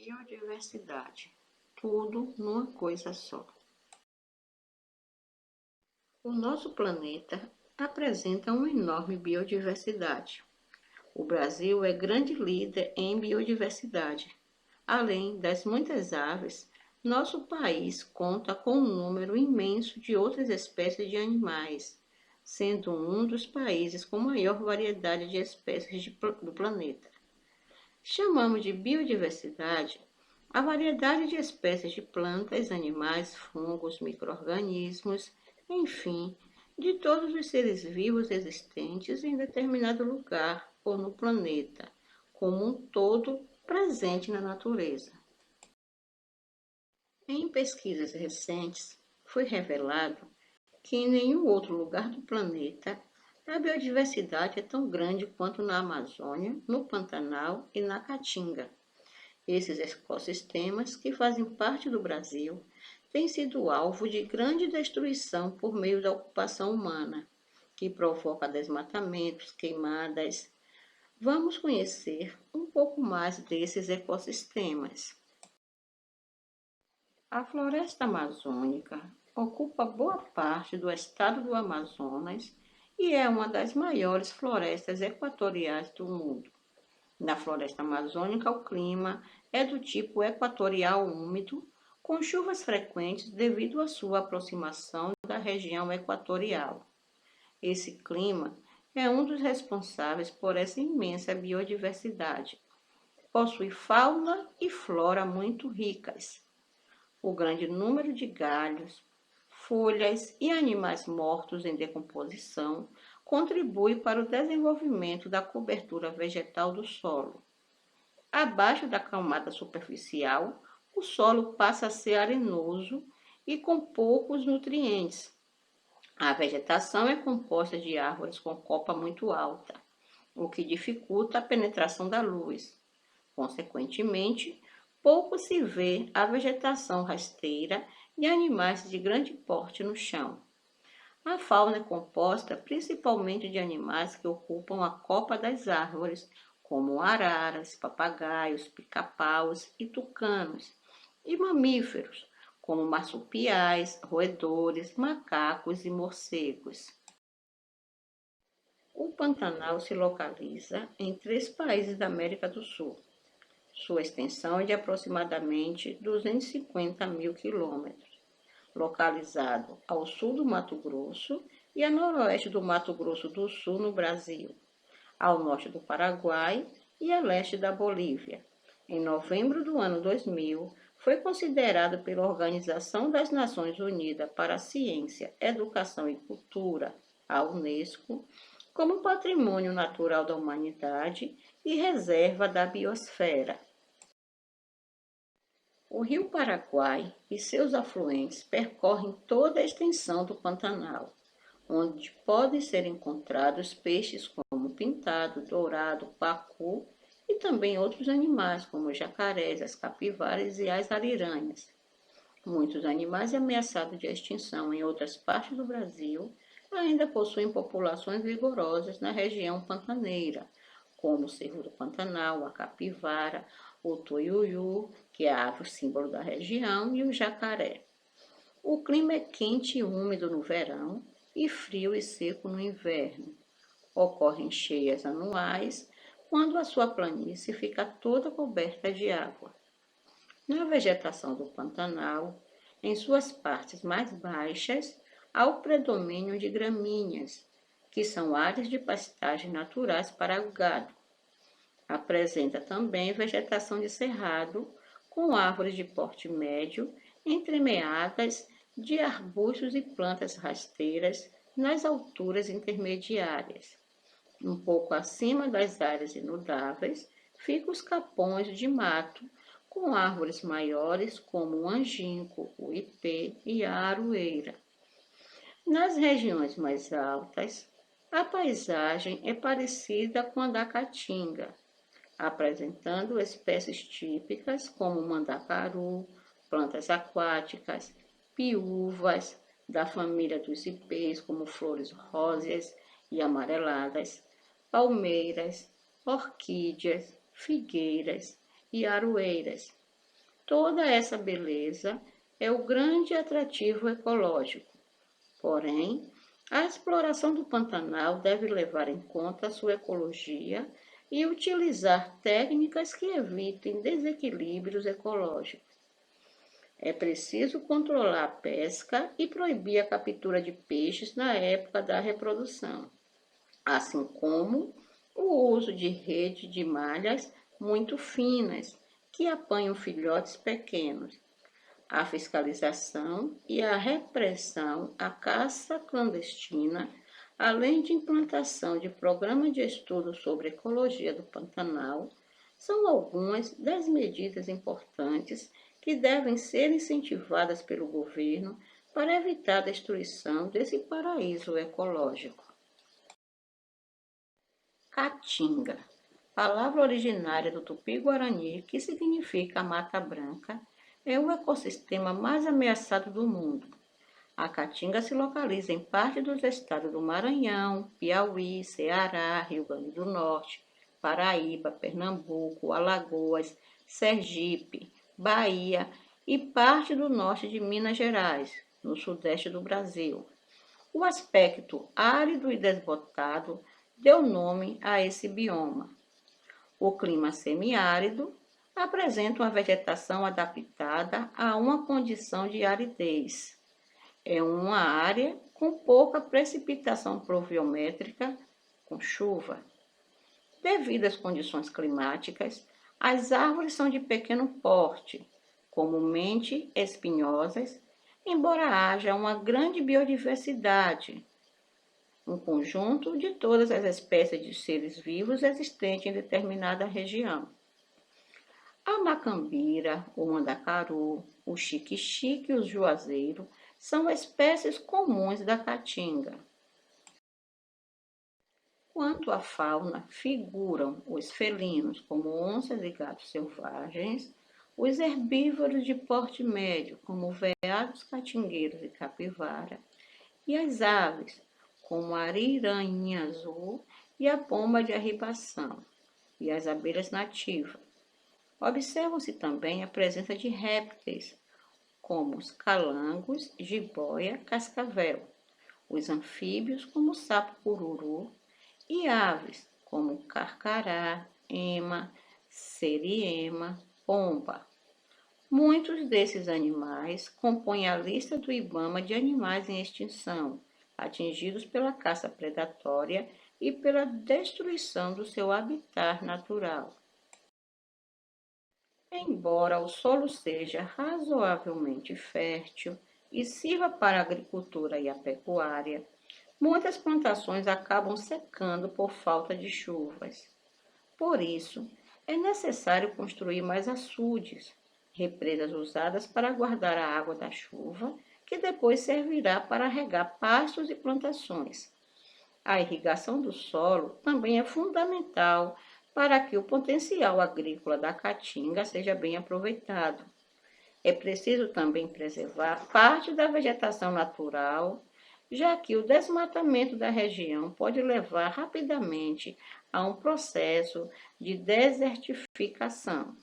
Biodiversidade. Tudo numa coisa só. O nosso planeta apresenta uma enorme biodiversidade. O Brasil é grande líder em biodiversidade. Além das muitas aves, nosso país conta com um número imenso de outras espécies de animais, sendo um dos países com maior variedade de espécies do planeta. Chamamos de biodiversidade a variedade de espécies de plantas, animais, fungos, micro-organismos, enfim, de todos os seres vivos existentes em determinado lugar ou no planeta, como um todo presente na natureza. Em pesquisas recentes, foi revelado que em nenhum outro lugar do planeta a biodiversidade é tão grande quanto na Amazônia, no Pantanal e na Caatinga. Esses ecossistemas, que fazem parte do Brasil, têm sido alvo de grande destruição por meio da ocupação humana, que provoca desmatamentos, queimadas. Vamos conhecer um pouco mais desses ecossistemas. A floresta amazônica ocupa boa parte do estado do Amazonas e é uma das maiores florestas equatoriais do mundo. Na floresta amazônica, o clima é do tipo equatorial úmido, com chuvas frequentes devido à sua aproximação da região equatorial. Esse clima é um dos responsáveis por essa imensa biodiversidade. Possui fauna e flora muito ricas. O grande número de galhos, folhas e animais mortos em decomposição contribui para o desenvolvimento da cobertura vegetal do solo. Abaixo da camada superficial, o solo passa a ser arenoso e com poucos nutrientes. A vegetação é composta de árvores com copa muito alta, o que dificulta a penetração da luz. Consequentemente, pouco se vê a vegetação rasteira e animais de grande porte no chão. A fauna é composta principalmente de animais que ocupam a copa das árvores, como araras, papagaios, pica-paus e tucanos, e mamíferos, como marsupiais, roedores, macacos e morcegos. O Pantanal se localiza em 3 países da América do Sul. Sua extensão é de aproximadamente 250 mil quilômetros, localizado ao sul do Mato Grosso e a noroeste do Mato Grosso do Sul, no Brasil, ao norte do Paraguai e a leste da Bolívia. Em novembro do ano 2000, foi considerado pela Organização das Nações Unidas para a Ciência, Educação e Cultura, a Unesco, como Patrimônio Natural da Humanidade e Reserva da Biosfera. O rio Paraguai e seus afluentes percorrem toda a extensão do Pantanal, onde podem ser encontrados peixes como pintado, dourado, pacu e também outros animais como jacarés, as capivaras e as ariranhas. Muitos animais ameaçados de extinção em outras partes do Brasil ainda possuem populações vigorosas na região pantaneira, como o cervo do Pantanal, a capivara, o tuiuiu, que é a ave símbolo da região, e o jacaré. O clima é quente e úmido no verão e frio e seco no inverno. Ocorrem cheias anuais, quando a sua planície fica toda coberta de água. Na vegetação do Pantanal, em suas partes mais baixas, há o predomínio de gramíneas, que são áreas de pastagem naturais para o gado. Apresenta também vegetação de cerrado, com árvores de porte médio, entremeadas de arbustos e plantas rasteiras nas alturas intermediárias. Um pouco acima das áreas inundáveis, ficam os capões de mato, com árvores maiores como o angico, o ipê e a aroeira. Nas regiões mais altas, a paisagem é parecida com a da Caatinga, apresentando espécies típicas como mandacaru, plantas aquáticas, piúvas da família dos ipês, como flores róseas e amareladas, palmeiras, orquídeas, figueiras e aroeiras. Toda essa beleza é o grande atrativo ecológico. Porém, a exploração do Pantanal deve levar em conta a sua ecologia e utilizar técnicas que evitem desequilíbrios ecológicos. É preciso controlar a pesca e proibir a captura de peixes na época da reprodução, assim como o uso de rede de malhas muito finas que apanham filhotes pequenos, a fiscalização e a repressão à caça clandestina, além de implantação de programas de estudo sobre ecologia do Pantanal, são algumas das medidas importantes que devem ser incentivadas pelo governo para evitar a destruição desse paraíso ecológico. Caatinga, palavra originária do Tupi-Guarani que significa Mata Branca, é o ecossistema mais ameaçado do mundo. A Caatinga se localiza em parte dos estados do Maranhão, Piauí, Ceará, Rio Grande do Norte, Paraíba, Pernambuco, Alagoas, Sergipe, Bahia e parte do norte de Minas Gerais, no sudeste do Brasil. O aspecto árido e desbotado deu nome a esse bioma. O clima semiárido apresenta uma vegetação adaptada a uma condição de aridez. É uma área com pouca precipitação pluviométrica, com chuva. Devido às condições climáticas, as árvores são de pequeno porte, comumente espinhosas, embora haja uma grande biodiversidade, um conjunto de todas as espécies de seres vivos existentes em determinada região. A macambira, o mandacaru, o xique-xique e o juazeiro são espécies comuns da caatinga. Quanto à fauna, figuram os felinos, como onças e gatos selvagens, os herbívoros de porte médio, como veados catingueiros e capivara, e as aves, como a ariranha azul e a pomba de arribação, e as abelhas nativas. Observam-se também a presença de répteis, como os calangos, jiboia, cascavel, os anfíbios, como o sapo-cururu, e aves, como carcará, ema, seriema, pomba. Muitos desses animais compõem a lista do IBAMA de animais em extinção, atingidos pela caça predatória e pela destruição do seu habitat natural. Embora o solo seja razoavelmente fértil e sirva para a agricultura e a pecuária, muitas plantações acabam secando por falta de chuvas. Por isso, é necessário construir mais açudes, represas usadas para guardar a água da chuva, que depois servirá para regar pastos e plantações. A irrigação do solo também é fundamental para que o potencial agrícola da caatinga seja bem aproveitado. É preciso também preservar parte da vegetação natural, já que o desmatamento da região pode levar rapidamente a um processo de desertificação.